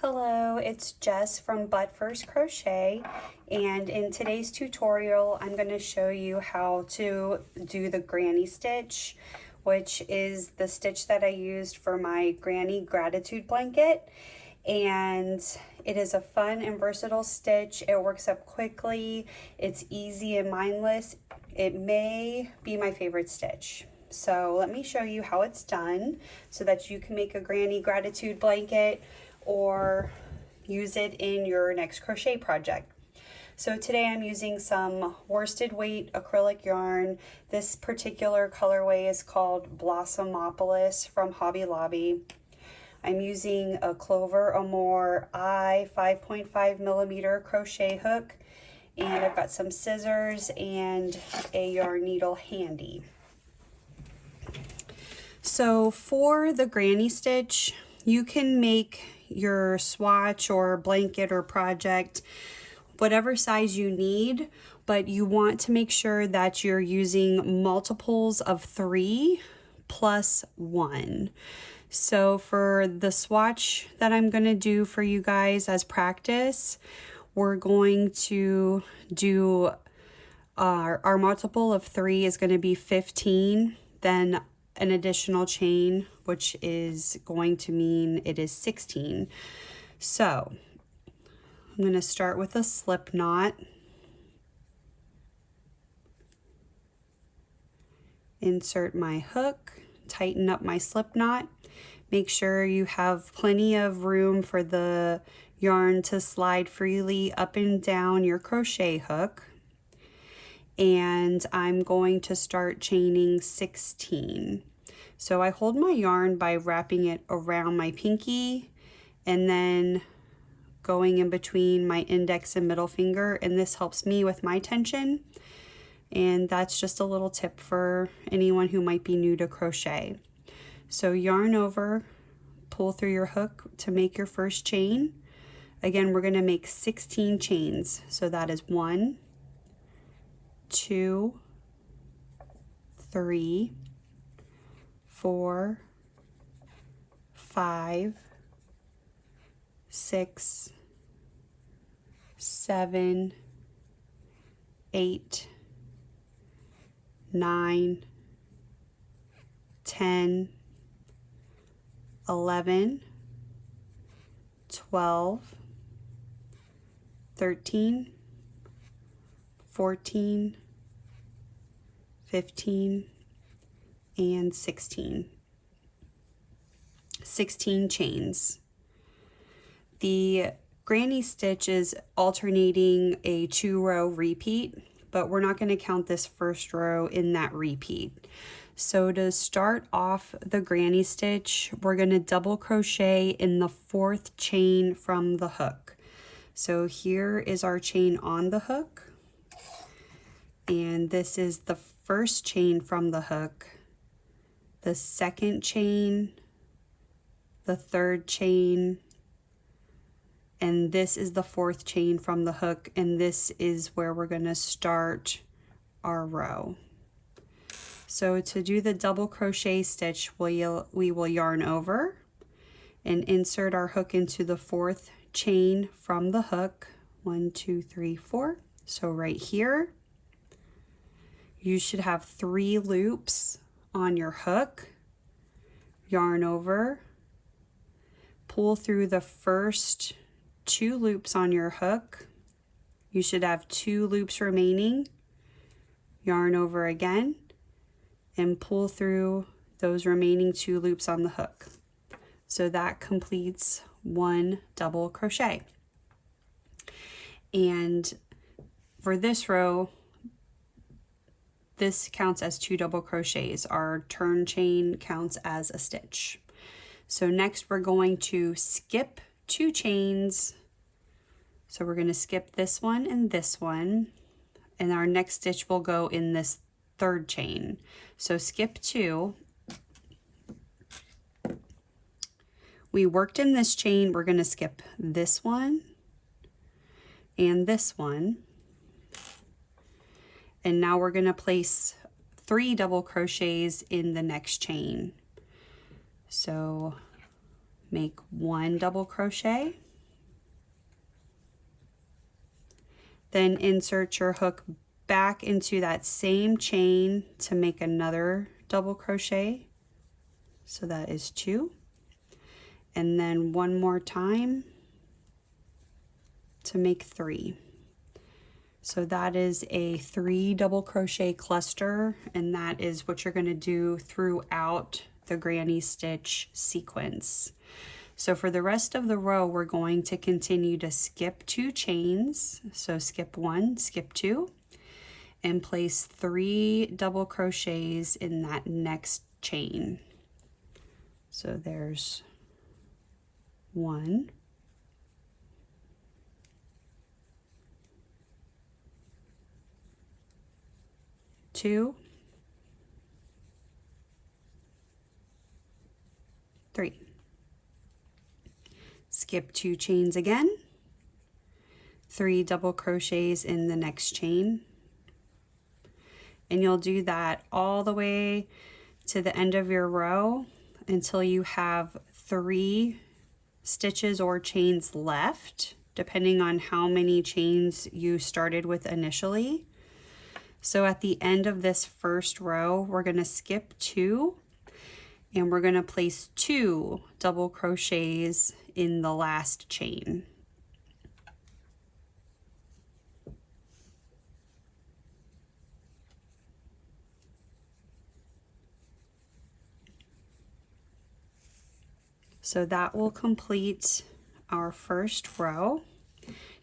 Hello, it's Jess from But First Crochet, and in today's tutorial I'm going to show you how to do the granny stitch, which is the stitch that I used for my granny gratitude blanket. And it is a fun and versatile stitch. It works up quickly, it's easy and mindless. It may be my favorite stitch. So let me show you how it's done so that you can make a granny gratitude blanket or use it in your next crochet project. So today I'm using some worsted weight acrylic yarn. This particular colorway is called Blossomopolis from Hobby Lobby. I'm using a Clover Amour I 5.5 millimeter crochet hook, and I've got some scissors and a yarn needle handy. So for the granny stitch, you can make your swatch or blanket or project whatever size you need, but you want to make sure that you're using multiples of 3 plus 1. So for the swatch that I'm going to do for you guys as practice, we're going to do our multiple of 3 is going to be 15, then an additional chain, which is going to mean it is 16. So I'm going to start with a slip knot, insert my hook, tighten up my slip knot. Make sure you have plenty of room for the yarn to slide freely up and down your crochet hook. And I'm going to start chaining 16. So I hold my yarn by wrapping it around my pinky and then going in between my index and middle finger, and this helps me with my tension. And that's just a little tip for anyone who might be new to crochet. So yarn over, pull through your hook to make your first chain. Again, we're going to make 16 chains. So that is 1, 2, 3, 4, 5, 6, 7, 8, 9, 10, 11, 12, 13, 14, 15, and 16. 16 chains. The granny stitch is alternating a 2-row repeat, but we're not going to count this first row in that repeat. So to start off the granny stitch, we're going to double crochet in the 4th chain from the hook. So here is our chain on the hook, and this is the first chain from the hook, the 2nd chain, the 3rd chain, and this is the 4th chain from the hook, and this is where we're going to start our row. So to do the double crochet stitch, we will yarn over and insert our hook into the 4th chain from the hook. 1, 2, 3, 4. So right here, you should have 3 loops on your hook. Yarn over, pull through the first 2 loops on your hook. You should have 2 loops remaining. Yarn over again and pull through those remaining 2 loops on the hook. So that completes 1 double crochet. And for this row, this counts as 2 double crochets. Our turn chain counts as a stitch. So next we're going to skip 2 chains. So we're going to skip this one and this one, and our next stitch will go in this 3rd chain. So skip 2. We worked in this chain, we're going to skip this one and this one. And now we're going to place 3 double crochets in the next chain. So make 1 double crochet, Then insert your hook back into that same chain to make another double crochet. So that is 2. And then one more time to make 3. So that is a 3 double crochet cluster, and that is what you're going to do throughout the granny stitch sequence. So for the rest of the row, we're going to continue to skip 2 chains. So skip 1, skip 2, and place 3 double crochets in that next chain. So there's 1, 2, 3. Skip 2 chains again, 3 double crochets in the next chain, and you'll do that all the way to the end of your row until you have 3 stitches or chains left, depending on how many chains you started with initially. So at the end of this first row, we're going to skip 2, and we're going to place 2 double crochets in the last chain. So that will complete our first row.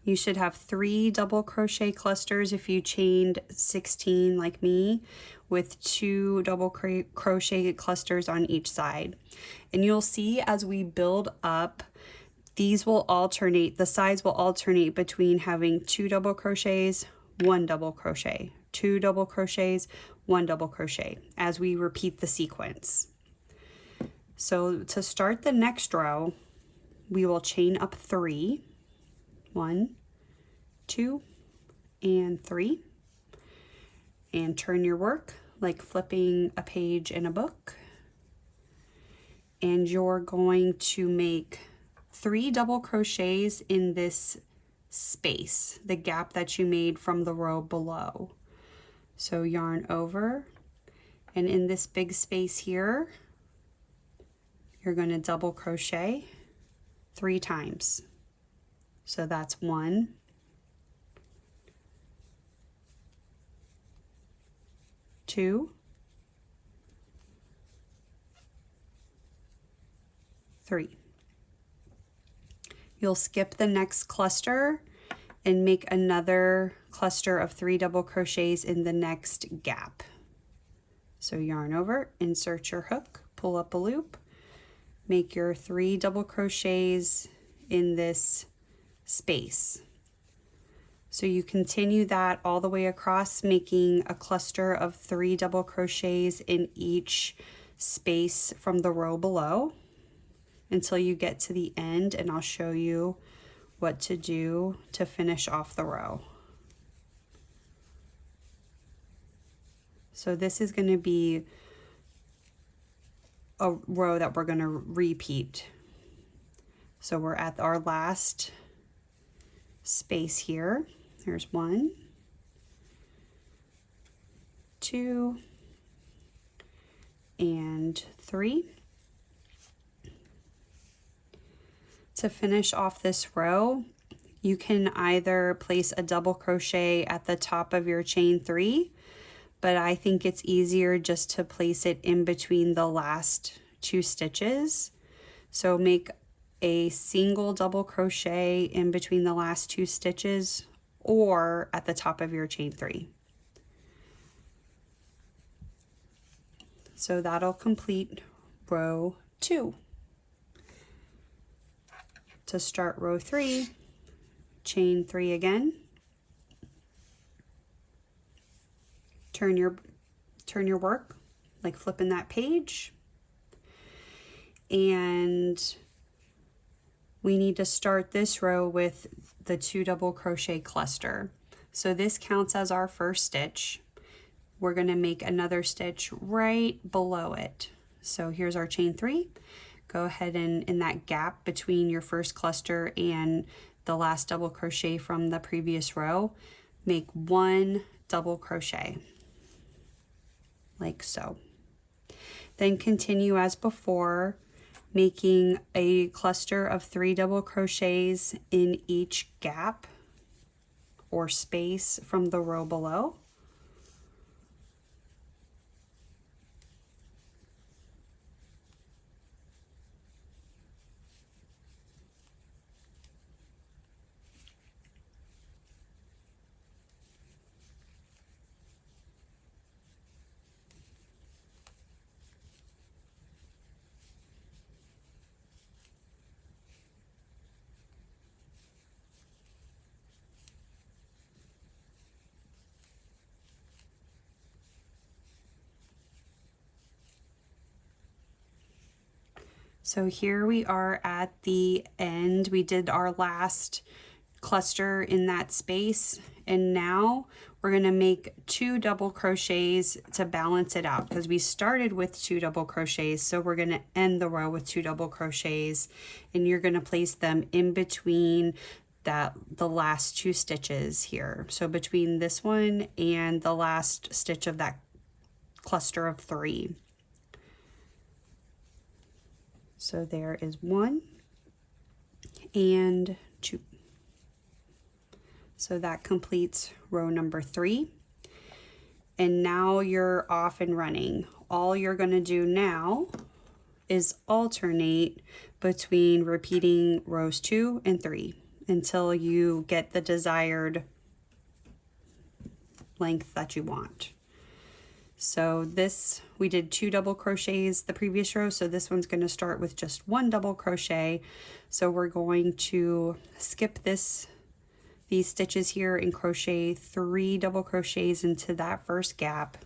You should have 3 double crochet clusters if you chained 16 like me, with 2 double crochet clusters on each side. And you'll see as we build up, these will alternate, the sides will alternate between having 2 double crochets, 1 double crochet, 2 double crochets, 1 double crochet, as we repeat the sequence. So to start the next row, we will chain up 3, 1, 2, and 3, and turn your work like flipping a page in a book. And you're going to make 3 double crochets in this space, the gap that you made from the row below. So yarn over, and in this big space here, you're going to double crochet 3 times. So that's 1, 2, 3. You'll skip the next cluster and make another cluster of 3 double crochets in the next gap. So yarn over, insert your hook, pull up a loop, make your 3 double crochets in this space. So you continue that all the way across, making a cluster of 3 double crochets in each space from the row below until you get to the end, and I'll show you what to do to finish off the row. So this is going to be a row that we're going to repeat. So we're at our last space here. There's 1, 2, and 3. To finish off this row, you can either place a double crochet at the top of your chain 3, but I think it's easier just to place it in between the last 2 stitches. So make a single double crochet in between the last 2 stitches or at the top of your chain 3. So that'll complete row 2. To start row 3, chain 3 again, turn your work like flipping that page, and we need to start this row with the 2 double crochet cluster. So this counts as our first stitch. We're going to make another stitch right below it. So here's our chain 3. Go ahead and in that gap between your first cluster and the last double crochet from the previous row, make 1 double crochet, like so. Then continue as before, making a cluster of 3 double crochets in each gap or space from the row below. So here we are at the end. We did our last cluster in that space, and now we're going to make 2 double crochets to balance it out, because we started with 2 double crochets, so we're going to end the row with 2 double crochets, and you're going to place them in between the last 2 stitches here. So between this one and the last stitch of that cluster of 3. So there is 1 and 2. So that completes row number 3. And now you're off and running. All you're going to do now is alternate between repeating rows 2 and 3 until you get the desired length that you want. So this, we did 2 double crochets the previous row, so this one's going to start with just 1 double crochet. So we're going to skip these stitches here and crochet 3 double crochets into that first gap.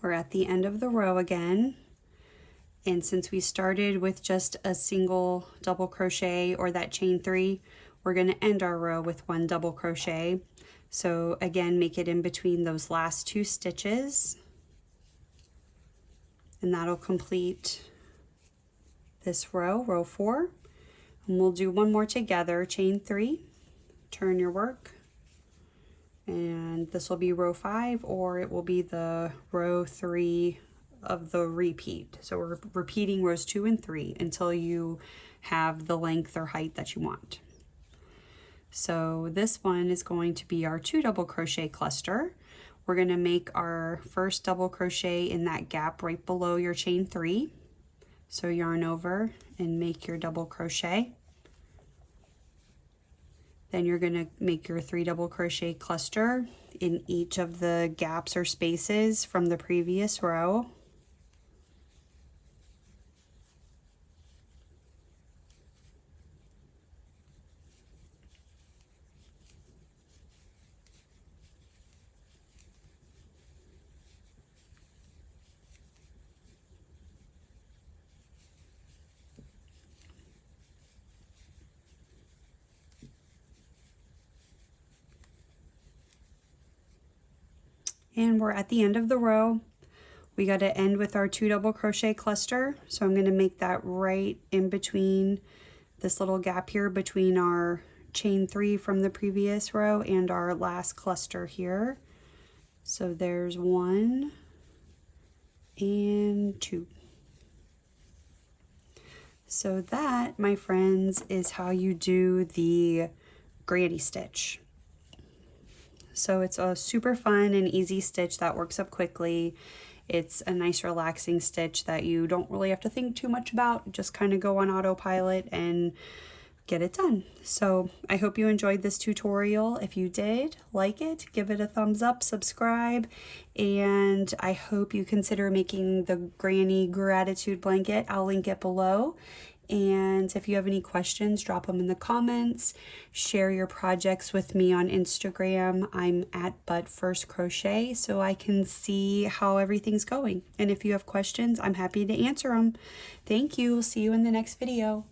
We're at the end of the row again, and since we started with just a single double crochet or that chain 3, we're going to end our row with 1 double crochet. So again, make it in between those last 2 stitches, and that'll complete this row, row 4. And we'll do 1 more together, chain 3, turn your work, and this will be row 5, or it will be the row 3 of the repeat. So we're repeating rows 2 and 3 until you have the length or height that you want. So this one is going to be our 2 double crochet cluster. We're going to make our first double crochet in that gap right below your chain 3. So yarn over and make your double crochet. Then you're going to make your 3 double crochet cluster in each of the gaps or spaces from the previous row. And we're at the end of the row. We got to end with our 2 double crochet cluster. So I'm going to make that right in between this little gap here between our chain 3 from the previous row and our last cluster here. So there's 1 and 2. So that, my friends, is how you do the granny stitch. So it's a super fun and easy stitch that works up quickly. It's a nice relaxing stitch that you don't really have to think too much about. Just kind of go on autopilot and get it done. So I hope you enjoyed this tutorial. If you did, like it, give it a thumbs up, subscribe, and I hope you consider making the granny gratitude blanket. I'll link it below. And if you have any questions, drop them in the comments. Share your projects with me on Instagram. I'm at But First Crochet, so I can see how everything's going. And if you have questions, I'm happy to answer them. Thank you. See you in the next video.